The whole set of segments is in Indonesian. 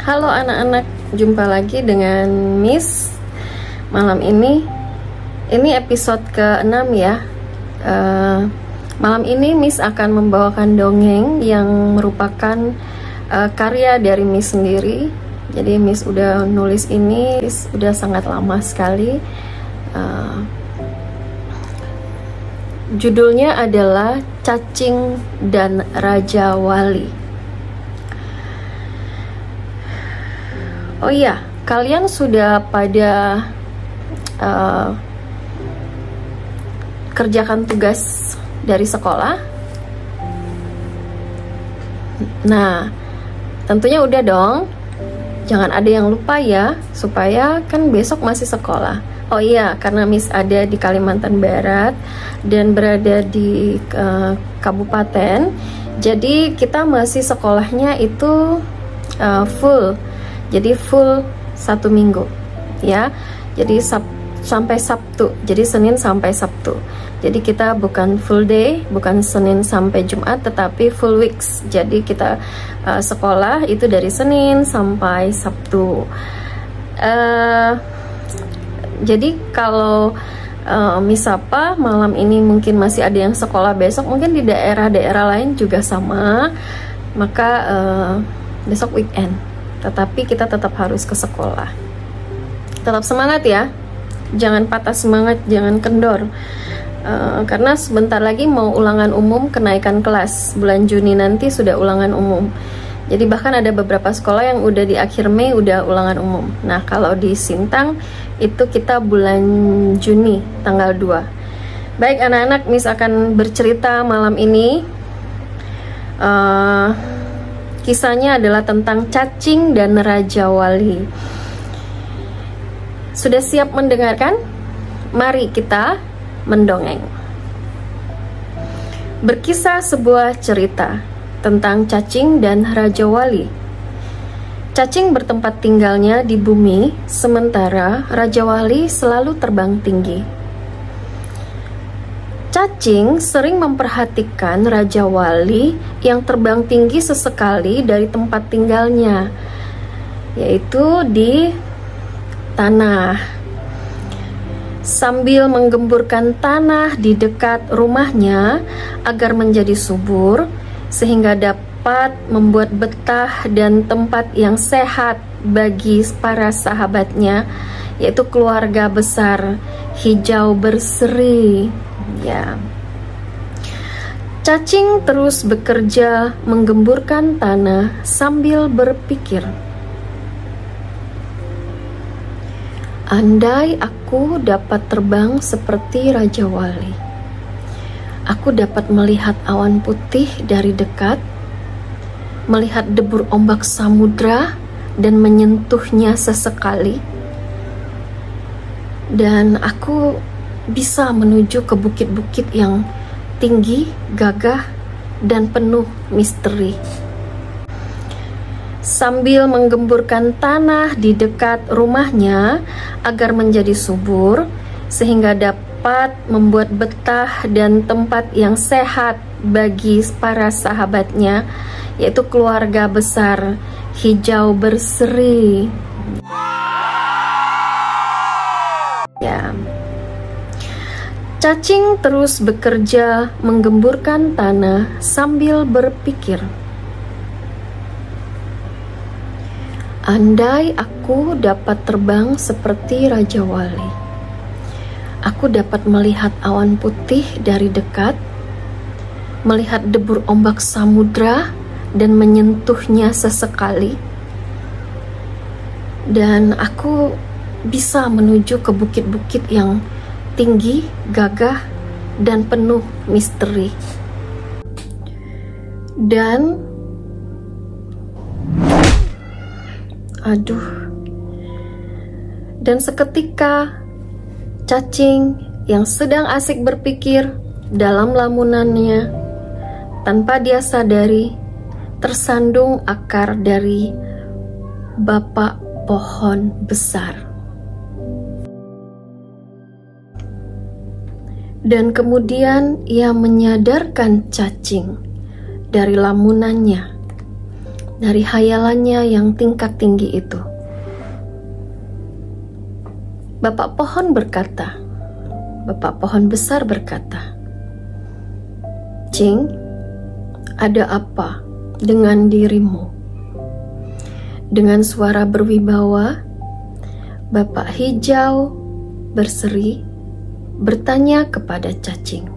Halo anak-anak, jumpa lagi dengan Miss. Malam ini episode ke-6 ya. Malam ini Miss akan membawakan dongeng yang merupakan karya dari Miss sendiri. Jadi Miss udah nulis ini, udah sangat lama sekali. Judulnya adalah Cacing dan Raja Wali. Oh iya, kalian sudah pada kerjakan tugas dari sekolah? Nah, tentunya udah dong. Jangan ada yang lupa ya, supaya kan besok masih sekolah. Oh iya, karena Miss ada di Kalimantan Barat dan berada di kabupaten, jadi kita masih sekolahnya itu full. Jadi full 1 minggu ya. Jadi sampai Sabtu. Jadi Senin sampai Sabtu. Jadi kita bukan full day, bukan Senin sampai Jumat, tetapi full weeks. Jadi kita sekolah itu dari Senin sampai Sabtu. Jadi kalau misapa malam ini mungkin masih ada yang sekolah, besok mungkin di daerah-daerah lain juga sama. Maka besok weekend. Tetapi kita tetap harus ke sekolah. Tetap semangat ya, jangan patah semangat, jangan kendor. Karena sebentar lagi mau ulangan umum kenaikan kelas. Bulan Juni nanti sudah ulangan umum. Jadi bahkan ada beberapa sekolah yang udah di akhir Mei udah ulangan umum. Nah kalau di Sintang itu kita bulan Juni tanggal 2. Baik anak-anak, Miss akan bercerita malam ini. Kisahnya adalah tentang cacing dan Raja Wali. Sudah siap mendengarkan? Mari kita mendongeng. Berkisah sebuah cerita tentang cacing dan Raja Wali. Cacing bertempat tinggalnya di bumi, sementara Raja Wali selalu terbang tinggi. Cacing sering memperhatikan Raja Wali yang terbang tinggi sesekali dari tempat tinggalnya, yaitu di tanah. Sambil menggemburkan tanah di dekat rumahnya agar menjadi subur, sehingga dapat membuat betah dan tempat yang sehat bagi para sahabatnya, yaitu keluarga besar hijau berseri. Ya. Cacing terus bekerja menggemburkan tanah sambil berpikir, andai aku dapat terbang seperti Raja Wali, aku dapat melihat awan putih dari dekat, melihat debur ombak samudra dan menyentuhnya sesekali, dan aku bisa menuju ke bukit-bukit yang tinggi, gagah, dan penuh misteri. Sambil menggemburkan tanah di dekat rumahnya agar menjadi subur, sehingga dapat membuat betah dan tempat yang sehat bagi para sahabatnya, yaitu keluarga besar hijau berseri. Ya. Cacing terus bekerja menggemburkan tanah sambil berpikir, andai aku dapat terbang seperti Raja Wali, aku dapat melihat awan putih dari dekat, melihat debur ombak samudra dan menyentuhnya sesekali, dan aku bisa menuju ke bukit-bukit yang tinggi, gagah, dan penuh misteri. Dan seketika cacing yang sedang asik berpikir dalam lamunannya, tanpa dia sadari, tersandung akar dari bapak pohon besar. Dan kemudian ia menyadarkan cacing dari lamunannya dari hayalannya yang tingkat tinggi itu. Bapak pohon berkata, Bapak pohon besar berkata, "Cing, ada apa dengan dirimu?" Dengan suara berwibawa, Bapak hijau berseri bertanya kepada cacing.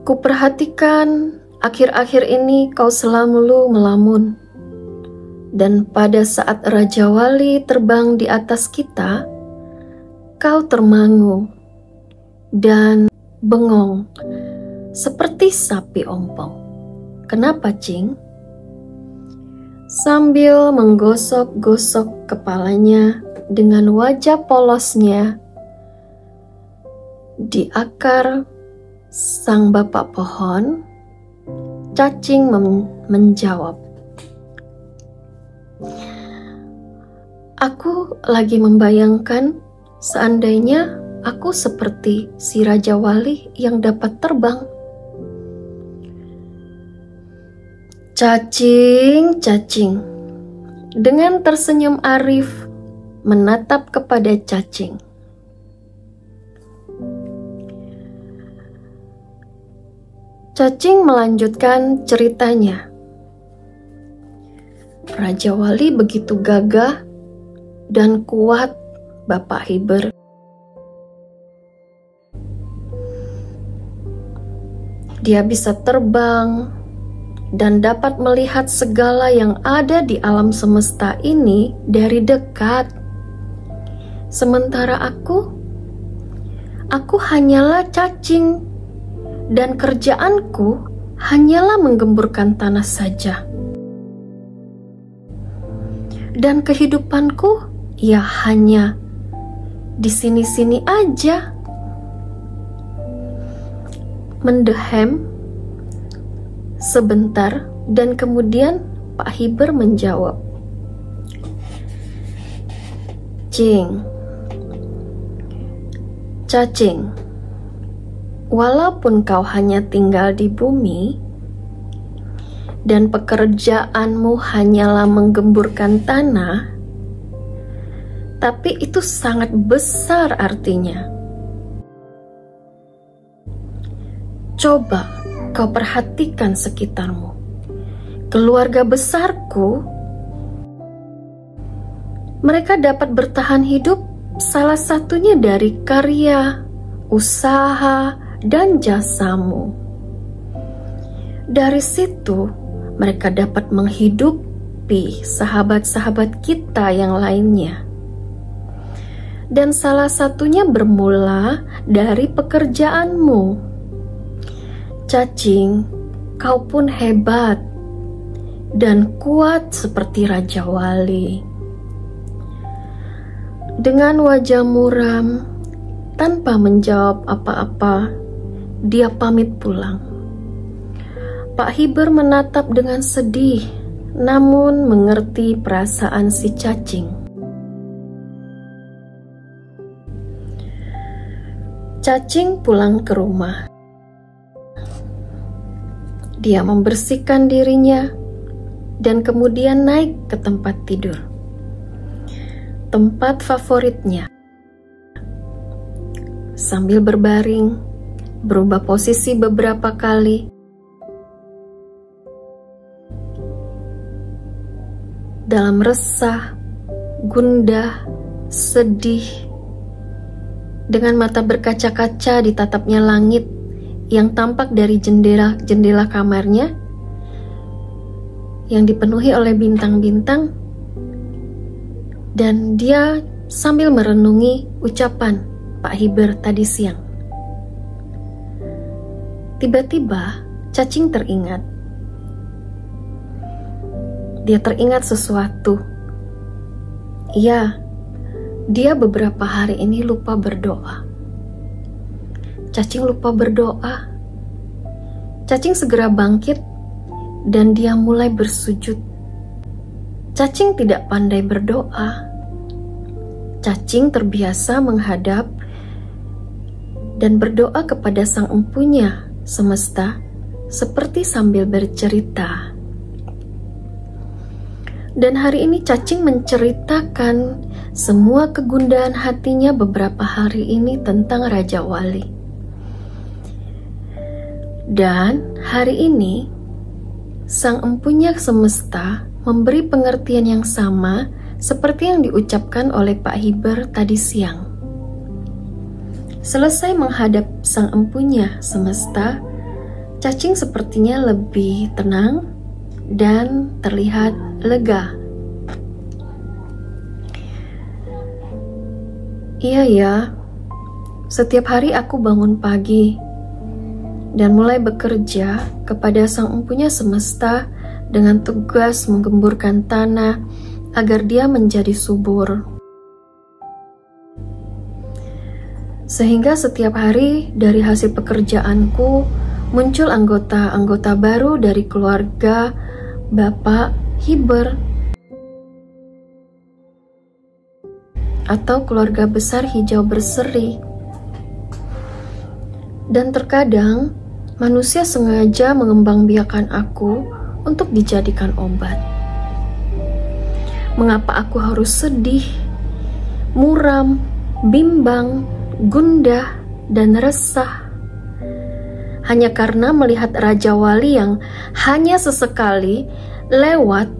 "Kuperhatikan akhir-akhir ini kau selalu melamun. Dan pada saat Raja Wali terbang di atas kita, kau termangu dan bengong seperti sapi ompong. Kenapa, Cing?" Sambil menggosok-gosok kepalanya dengan wajah polosnya di akar sang bapak pohon, cacing menjawab, "Aku lagi membayangkan seandainya aku seperti si Raja Wali yang dapat terbang." Cacing, cacing, dengan tersenyum arif menatap kepada cacing. Cacing melanjutkan ceritanya. Raja Wali begitu gagah dan kuat, Bapak Hiber. Dia bisa terbang dan dapat melihat segala yang ada di alam semesta ini dari dekat. Sementara aku hanyalah cacing, dan kerjaanku hanyalah menggemburkan tanah saja. Dan kehidupanku ya hanya di sini-sini aja. Mendehem sebentar dan kemudian Pak Hiber menjawab, "Cacing, walaupun kau hanya tinggal di bumi dan pekerjaanmu hanyalah menggemburkan tanah, tapi itu sangat besar artinya. Coba kau perhatikan sekitarmu. Keluarga besarku, mereka dapat bertahan hidup salah satunya dari karya, usaha, dan jasamu. Dari situ, mereka dapat menghidupi sahabat-sahabat kita yang lainnya. Dan salah satunya bermula dari pekerjaanmu. Cacing, kau pun hebat dan kuat seperti Raja Wali." Dengan wajah muram, tanpa menjawab apa-apa, dia pamit pulang. Pak Hiber menatap dengan sedih, namun mengerti perasaan si cacing. Cacing pulang ke rumah. Dia membersihkan dirinya dan kemudian naik ke tempat tidur, tempat favoritnya. Sambil berbaring, berubah posisi beberapa kali. Dalam resah, gundah, sedih, dengan mata berkaca-kaca ditatapnya langit yang tampak dari jendela kamarnya yang dipenuhi oleh bintang-bintang, dan dia sambil merenungi ucapan Pak Hiber tadi siang. Tiba-tiba cacing teringat. Dia teringat sesuatu. Iya, dia beberapa hari ini lupa berdoa. Cacing lupa berdoa. Cacing segera bangkit dan dia mulai bersujud. Cacing tidak pandai berdoa. Cacing terbiasa menghadap dan berdoa kepada Sang Empunya semesta seperti sambil bercerita. Dan hari ini cacing menceritakan semua kegundahan hatinya beberapa hari ini tentang Raja Wali. Dan hari ini Sang Empunya Semesta memberi pengertian yang sama seperti yang diucapkan oleh Pak Hiber tadi siang. Selesai menghadap Sang Empunya Semesta, cacing sepertinya lebih tenang dan terlihat lega. Iya ya, setiap hari aku bangun pagi dan mulai bekerja kepada Sang Empunya Semesta dengan tugas menggemburkan tanah agar dia menjadi subur. Sehingga setiap hari dari hasil pekerjaanku muncul anggota-anggota baru dari keluarga Bapak Hiber atau keluarga besar hijau berseri. Dan terkadang manusia sengaja mengembangbiakan aku untuk dijadikan obat. Mengapa aku harus sedih, muram, bimbang, gundah, dan resah? Hanya karena melihat Raja Wali yang hanya sesekali lewat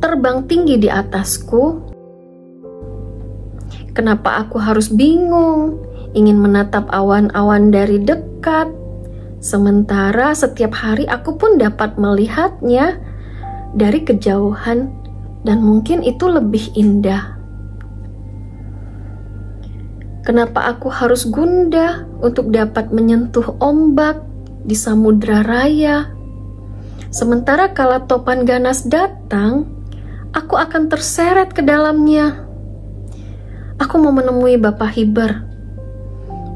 terbang tinggi di atasku. Kenapa aku harus bingung, ingin menatap awan-awan dari dekat? Sementara setiap hari aku pun dapat melihatnya dari kejauhan dan mungkin itu lebih indah. Kenapa aku harus gundah untuk dapat menyentuh ombak di samudra raya? Sementara kala topan ganas datang, aku akan terseret ke dalamnya. Aku mau menemui Bapak Hiber.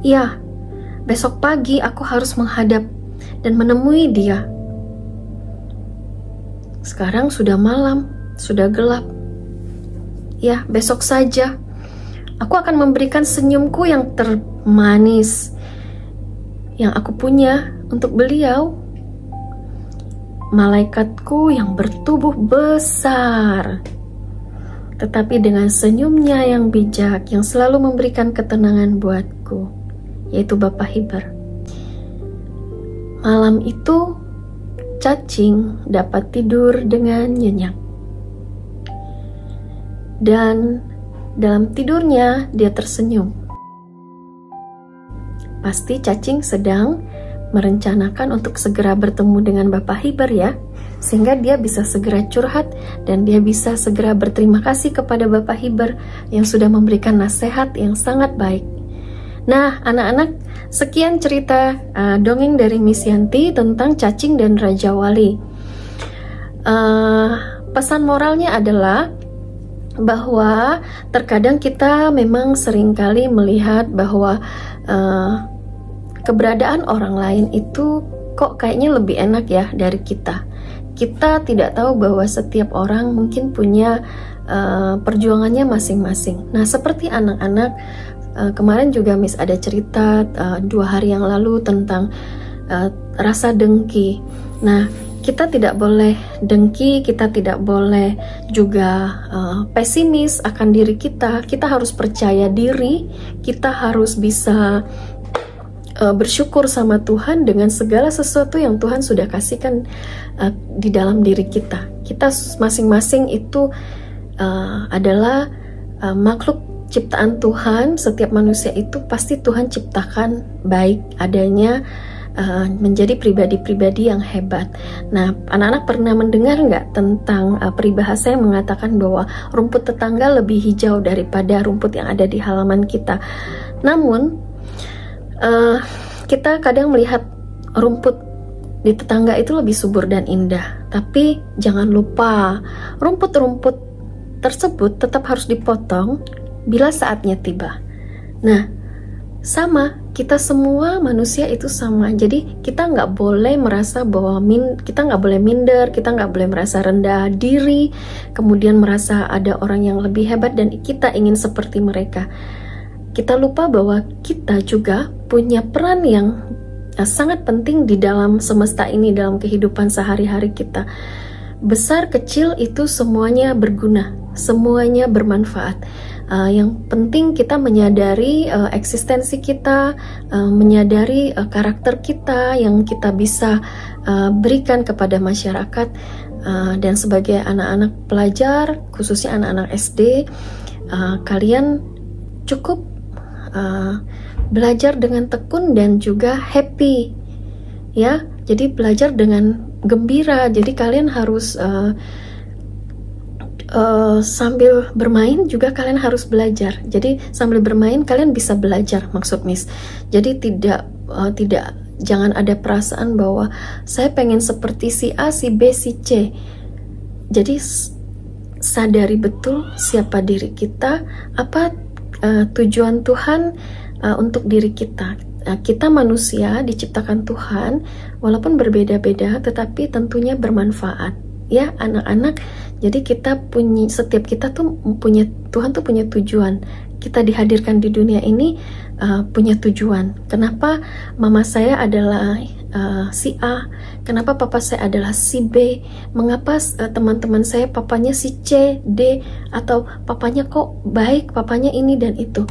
Ya, besok pagi aku harus menghadap dan menemui dia. Sekarang sudah malam, sudah gelap. Ya, besok saja. Aku akan memberikan senyumku yang termanis yang aku punya untuk beliau. Malaikatku yang bertubuh besar, tetapi dengan senyumnya yang bijak yang selalu memberikan ketenangan buatku, yaitu Bapak Hiber. Malam itu, cacing dapat tidur dengan nyenyak. Dan dalam tidurnya, dia tersenyum. Pasti cacing sedang merencanakan untuk segera bertemu dengan Bapak Hiber ya, sehingga dia bisa segera curhat dan dia bisa segera berterima kasih kepada Bapak Hiber yang sudah memberikan nasihat yang sangat baik. Nah, anak-anak, sekian cerita dongeng dari Miss Yanti tentang cacing dan Raja Wali. Pesan moralnya adalah bahwa terkadang kita memang seringkali melihat bahwa keberadaan orang lain itu kok kayaknya lebih enak ya dari kita. Kita tidak tahu bahwa setiap orang mungkin punya perjuangannya masing-masing. Nah, seperti anak-anak, kemarin juga Miss ada cerita 2 hari yang lalu tentang rasa dengki. Nah, kita tidak boleh dengki, kita tidak boleh juga pesimis akan diri kita. Kita harus percaya diri, kita harus bisa bersyukur sama Tuhan dengan segala sesuatu yang Tuhan sudah kasihkan di dalam diri kita. Kita masing-masing itu adalah makhluk ciptaan Tuhan. Setiap manusia itu pasti Tuhan ciptakan baik adanya, menjadi pribadi-pribadi yang hebat. Nah, anak-anak pernah mendengar nggak tentang peribahasa yang mengatakan bahwa rumput tetangga lebih hijau daripada rumput yang ada di halaman kita. Namun, kita kadang melihat rumput di tetangga itu lebih subur dan indah. Tapi jangan lupa, rumput-rumput tersebut tetap harus dipotong bila saatnya tiba. Nah, sama, kita semua manusia itu sama. Jadi kita nggak boleh merasa bahwa kita nggak boleh minder, kita nggak boleh merasa rendah diri, kemudian merasa ada orang yang lebih hebat dan kita ingin seperti mereka. Kita lupa bahwa kita juga punya peran yang sangat penting di dalam semesta ini, dalam kehidupan sehari-hari kita. Besar kecil itu semuanya berguna, semuanya bermanfaat. Yang penting kita menyadari eksistensi kita, menyadari karakter kita yang kita bisa berikan kepada masyarakat. Dan sebagai anak-anak pelajar, khususnya anak-anak SD, kalian cukup belajar dengan tekun dan juga happy, ya. Jadi belajar dengan gembira. Jadi kalian harus sambil bermain juga kalian harus belajar. Jadi sambil bermain kalian bisa belajar, maksud Miss. Jadi jangan ada perasaan bahwa saya pengen seperti si A, si B, si C. Jadi sadari betul siapa diri kita, apa tujuan Tuhan untuk diri kita. Kita manusia diciptakan Tuhan, walaupun berbeda-beda, tetapi tentunya bermanfaat. Ya, anak-anak. Jadi setiap kita tuh punya, Tuhan tuh punya tujuan. Kita dihadirkan di dunia ini punya tujuan. Kenapa mama saya adalah si A? Kenapa papa saya adalah si B? Mengapa teman-teman saya papanya si C, D, atau papanya kok baik, papanya ini dan itu?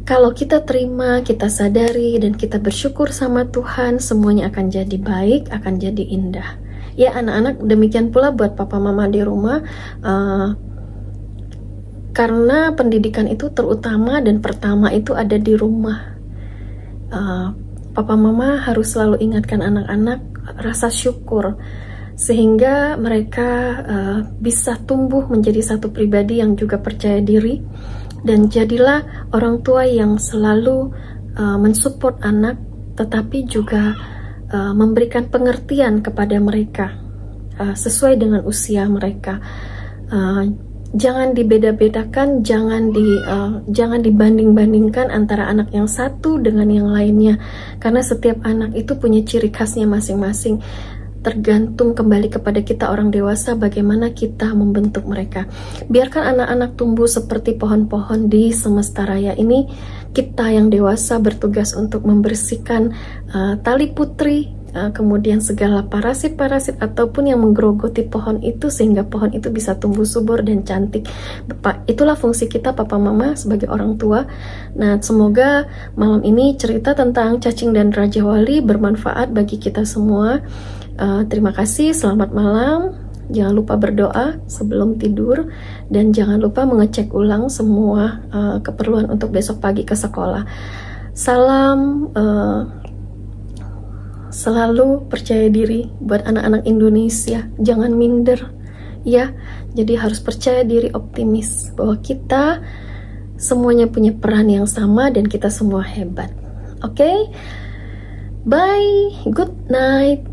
Kalau kita terima, kita sadari, dan kita bersyukur sama Tuhan, semuanya akan jadi baik, akan jadi indah. Ya anak-anak, demikian pula buat papa mama di rumah, karena pendidikan itu terutama dan pertama itu ada di rumah. Papa mama harus selalu ingatkan anak-anak rasa syukur, sehingga mereka bisa tumbuh menjadi satu pribadi yang juga percaya diri, dan jadilah orang tua yang selalu mensupport anak, tetapi juga memberikan pengertian kepada mereka sesuai dengan usia mereka. Jangan dibeda-bedakan, jangan dibanding-bandingkan antara anak yang satu dengan yang lainnya, karena setiap anak itu punya ciri khasnya masing-masing. Tergantung kembali kepada kita orang dewasa bagaimana kita membentuk mereka. Biarkan anak-anak tumbuh seperti pohon-pohon di semesta raya ini. Kita yang dewasa bertugas untuk membersihkan tali putri, kemudian segala parasit-parasit ataupun yang menggerogoti pohon itu, sehingga pohon itu bisa tumbuh subur dan cantik. Itulah fungsi kita papa mama sebagai orang tua. Nah, semoga malam ini cerita tentang cacing dan Raja Wali bermanfaat bagi kita semua. Terima kasih, selamat malam. Jangan lupa berdoa sebelum tidur, dan jangan lupa mengecek ulang semua keperluan untuk besok pagi ke sekolah. Salam selalu percaya diri buat anak-anak Indonesia. Jangan minder, ya. Jadi harus percaya diri, optimis bahwa kita semuanya punya peran yang sama dan kita semua hebat. Oke? Bye, good night.